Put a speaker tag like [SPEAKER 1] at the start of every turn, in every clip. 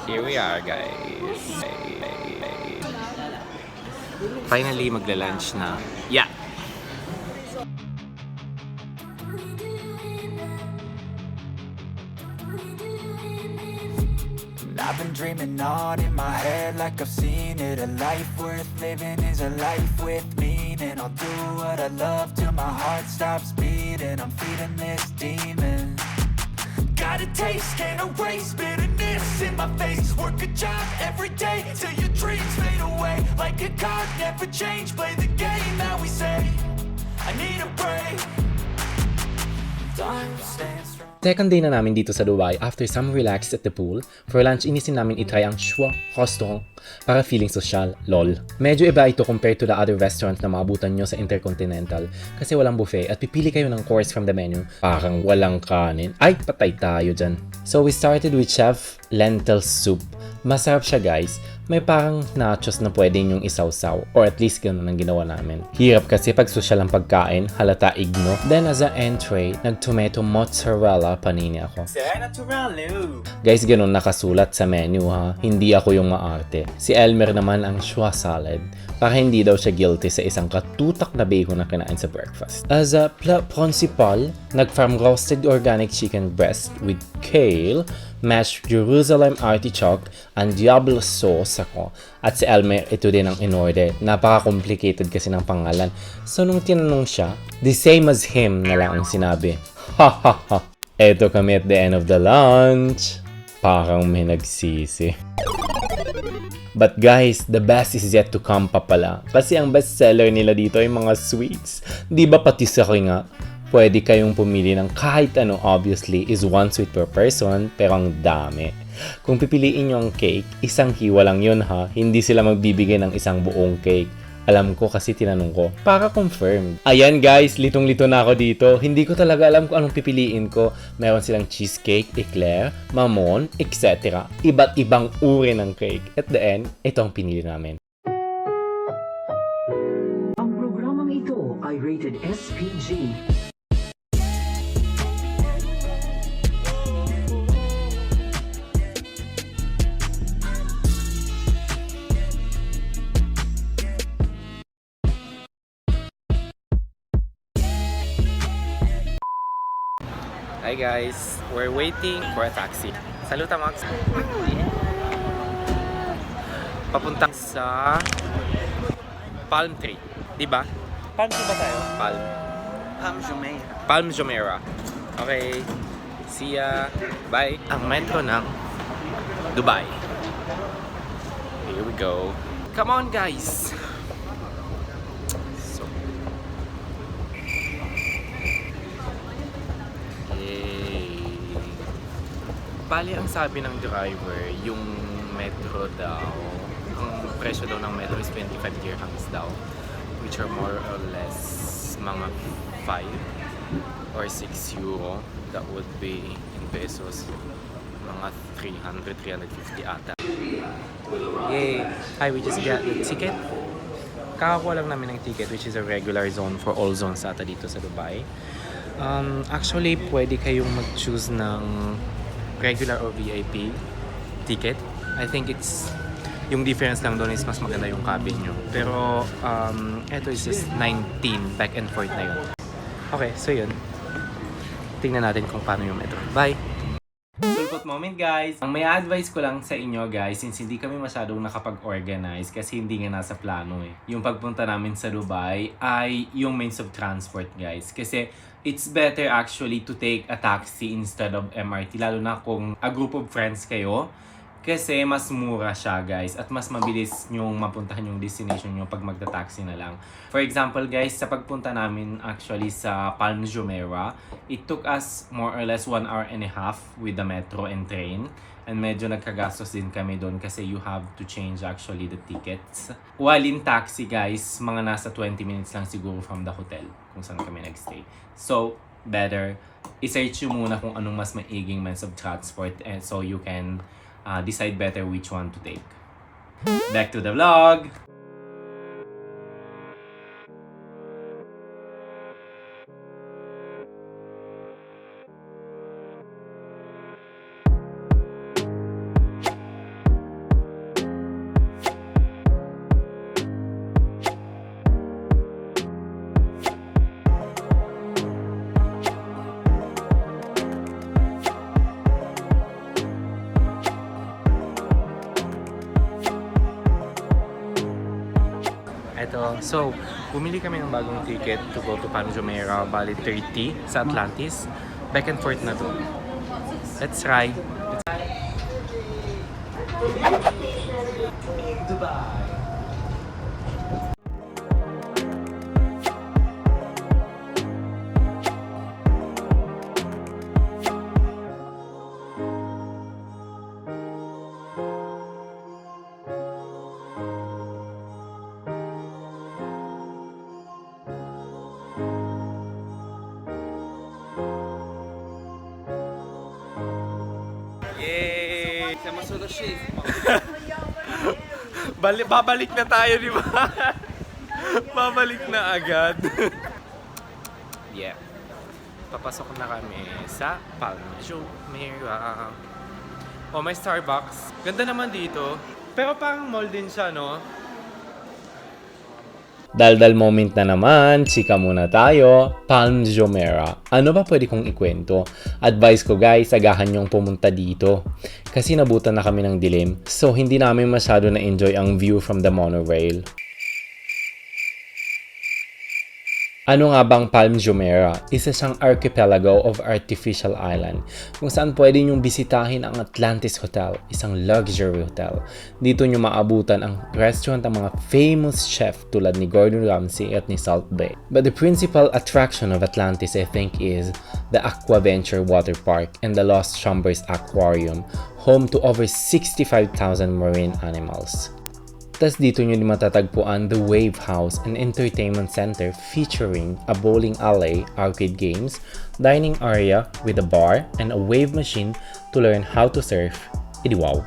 [SPEAKER 1] Here we are, guys. Finally, magla-lunch na. Yeah!
[SPEAKER 2] I've been dreaming on in my head like I've seen it. A life worth living is a life with meaning. I'll do what I love till my heart stops beating. I'm feeding this demon. Got a taste, can't erase bitterness in my face. Work a job every day till your dreams fade away. Like a card, never change. Play the game that we say. I need a break. Time stands strong.
[SPEAKER 3] Second day na namin dito sa Dubai after some relax at the pool. For lunch, inisin namin itry ang Schwa restaurant para feeling social, lol. Medyo iba ito compared to the other restaurants na maabutan nyo sa Intercontinental kasi walang buffet at pipili kayo ng course from the menu. Parang walang kanin. Ay, patay tayo dyan. So we started with Chef Lentil Soup. Masarap siya guys. May parang nachos na pwede nyong isawsaw or at least ganun ang ginawa namin. Hirap kasi pag social ang pagkain, halata igno. Then as an entree, nag-tomato mozzarella panini ako. Guys, ganun nakasulat sa menu ha. Hindi ako yung maarte. Si Elmer naman ang schwa salad. Para hindi daw siya guilty sa isang katutak na bacon na kinain sa breakfast. As a plat principal, nag-farm roasted organic chicken breast with kale, mashed Jerusalem artichoke, and Diablo sauce ako. At si Elmer, ito din ang in-order. Napaka-complicated kasi ng pangalan. So nung tinanong siya, the same as him na lang ang sinabi. Ha ha ha. Eto kami at the end of the lunch. Parang may nagsisi. But guys, the best is yet to come pa pala. Kasi ang best seller nila dito ay mga sweets. Di ba pati sa nga? Pwede kayong pumili ng kahit ano, obviously, is one sweet per person, pero ang dami. Kung pipiliin nyo ang cake, isang hiwa lang yun ha. Hindi sila magbibigay ng isang buong cake. Alam ko kasi tinanong ko, para confirmed. Ayan guys, litong-lito na ako dito. Hindi ko talaga alam kung anong pipiliin ko. Meron silang cheesecake, eclair, mamon, etc. Iba't ibang uri ng cake. At the end, ito ang pinili namin.
[SPEAKER 4] Ang programang ito ay rated SPG.
[SPEAKER 1] Hi guys, we're waiting for a taxi. Saluta Max. Papunta sa Palm Tree, di ba? Palm Tree ba tayo? Palm Jumeirah. Palm Jumeirah. Okay. See ya. Bye. Ang metro ng Dubai. Here we go. Come on guys. Bali, ang sabi ng driver, yung metro daw, ang presyo daw ng metro is 25 dirhams daw, which are more or less mga 5 or 6 euro. That would be in pesos, mga 300, 350 ata. Yay! Hi, we just got the ticket. Kakakuha lang namin ng ticket, which is a regular zone for all zones ata dito sa Dubai. Actually, pwede kayong mag-choose ng regular or VIP ticket. I think it's yung difference lang doon is mas maganda yung cabin nyo. Pero eto is just 19 back and forth na yun. Okay, so yun. Tingnan natin kung paano yung metro. Bye! Sulpot moment guys! Ang may advice ko lang sa inyo guys, since hindi kami masyadong nakapag-organize kasi hindi nga nasa plano eh. Yung pagpunta namin sa Dubai ay yung means of transport guys. Kasi it's better actually to take a taxi instead of MRT. Lalo na kung a group of friends kayo. Kasi mas mura siya guys at mas mabilis nyong mapuntahan yung destination nyo pag magta-taxi na lang. For example guys, sa pagpunta namin actually sa Palm Jumeirah, it took us more or less 1 hour and a half with the metro and train. And medyo nagkagastos din kami doon kasi you have to change actually the tickets. While in taxi guys, mga nasa 20 minutes lang siguro from the hotel kung saan kami nagstay. So, better i-search nyo muna kung anong mas maiging means of transport and so you can decide better which one to take. Back to the vlog! Eto, so, bumili kami ng bagong ticket to go to Palm Jumeirah, bali 30 sa Atlantis. Back and forth na to. Let's try. Dubai. Yay! Babalik na tayo, di ba? Babalik na agad. Yeah. Papasok na kami sa Palm Jumeirah. Oh, may Starbucks. Ganda naman dito. Pero parang mall din siya, no?
[SPEAKER 3] Daldal moment na naman, chika muna tayo, Palm Jumeirah. Ano ba pwede kong ikwento? Advice ko guys, agahan yung pumunta dito. Kasi nabutan na kami ng dilim, so hindi namin masyado na-enjoy ang view from the monorail. Ano nga bang Palm Jumeirah? Isa siyang archipelago of artificial island kung saan pwede nyong bisitahin ang Atlantis Hotel, isang luxury hotel. Dito nyo maabutan ang restaurant ng mga famous chef tulad ni Gordon Ramsay at ni Salt Bae. But the principal attraction of Atlantis I think is the Aquaventure Water Park and the Lost Chambers Aquarium, home to over 65,000 marine animals. Tas dito nyo matatagpuan the Wave House, an entertainment center featuring a bowling alley, arcade games, dining area with a bar, and a wave machine to learn how to surf. Idi wow!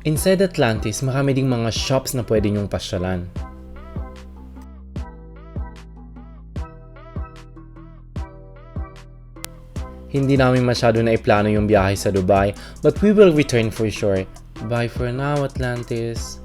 [SPEAKER 3] Inside Atlantis, marami ding mga shops na pwede nyong pasyalan. Hindi namin masyado na iplano yung biyahe sa Dubai, but we will return for sure. Bye for now, Atlantis.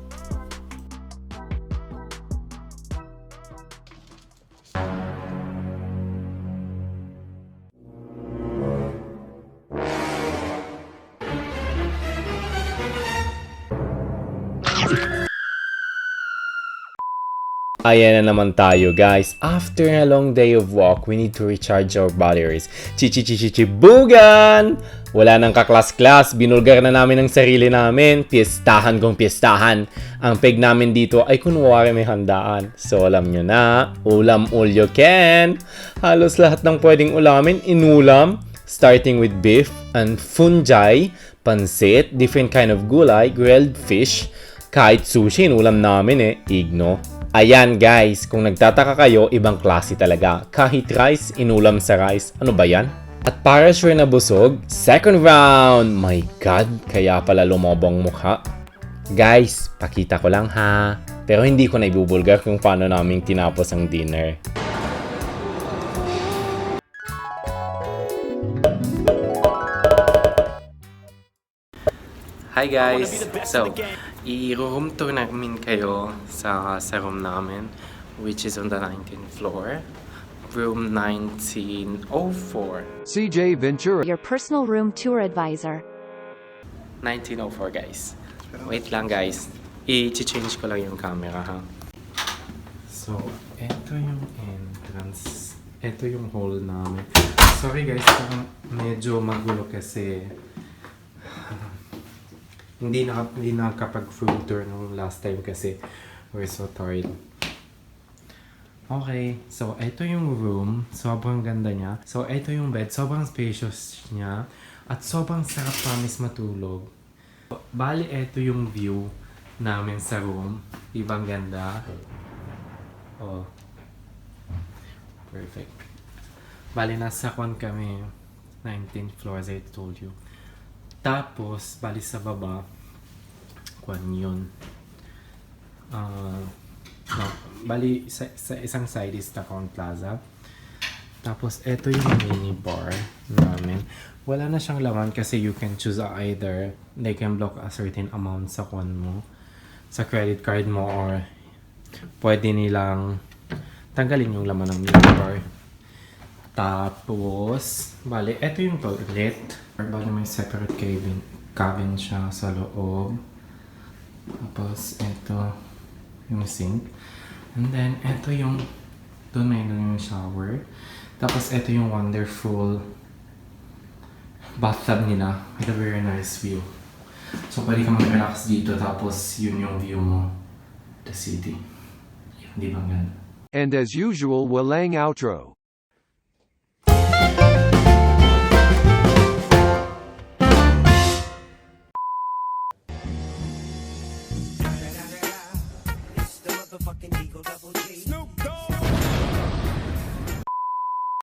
[SPEAKER 3] Ayan na naman tayo guys. After a long day of walk, we need to recharge our batteries. Chibugan! Wala nang kaklas-klas, binulgar na namin ang sarili namin. Piestahan kong piestahan. Ang peg namin dito ay kunwari may handaan. So alam nyo na, ulam all you can. Halos lahat ng pwedeng ulamin, inulam. Starting with beef and fungi, pansit, different kind of gulay, grilled fish. Kahit sushi, inulam namin igno. Ayan guys, kung nagtataka kayo, ibang klase talaga. Kahit rice, inulam sa rice. Ano ba yan? At para sure na busog, second round! My God, kaya pala lumobong mukha. Guys, pakita ko lang ha. Pero hindi ko na ibubulgar kung paano namin tinapos ang dinner.
[SPEAKER 1] Hi guys! So, i-room tour namin kayo sa room namin, which is on the 19th floor. Room 1904.
[SPEAKER 5] CjVentura,
[SPEAKER 6] your personal room tour advisor.
[SPEAKER 1] 1904 guys. Wait lang guys. I-change ko lang yung camera ha. So, eto yung entrance. Eto yung hall namin. Sorry guys, parang medyo magulo kasi hindi nakapag-room tour nung last time kasi we're so tired. Okay, so ito yung room. Sobrang ganda niya. So ito yung bed. Sobrang spacious niya. At sobrang sarap promise matulog. Bali, ito yung view namin sa room. Ibang ganda. Oh. Perfect. Bali, nasa kami. 19th floor as I told you. Tapos, bali sa baba, yun. No, bali sa isang side is Tacon Plaza. Tapos, eto yung mini bar namin. Wala na siyang laman kasi you can choose either. They can block a certain amount sa mo, sa credit card mo, or pwede nilang tanggalin yung laman ng mini bar. Tapos, bali, eto yung toilet. Bali, may separate cabin siya sa loob. Tapos, ito yung sink. And then, ito yung doon may yung shower. Tapos, ito yung wonderful bathtub nila with a very nice view. So, pwede ka mag-relax dito. Tapos, yun yung view mo. The city. Yun, di ba ganda?
[SPEAKER 5] And as usual, walang outro.
[SPEAKER 7] It's the motherfucking Eagle Double G. Snoop Dogg.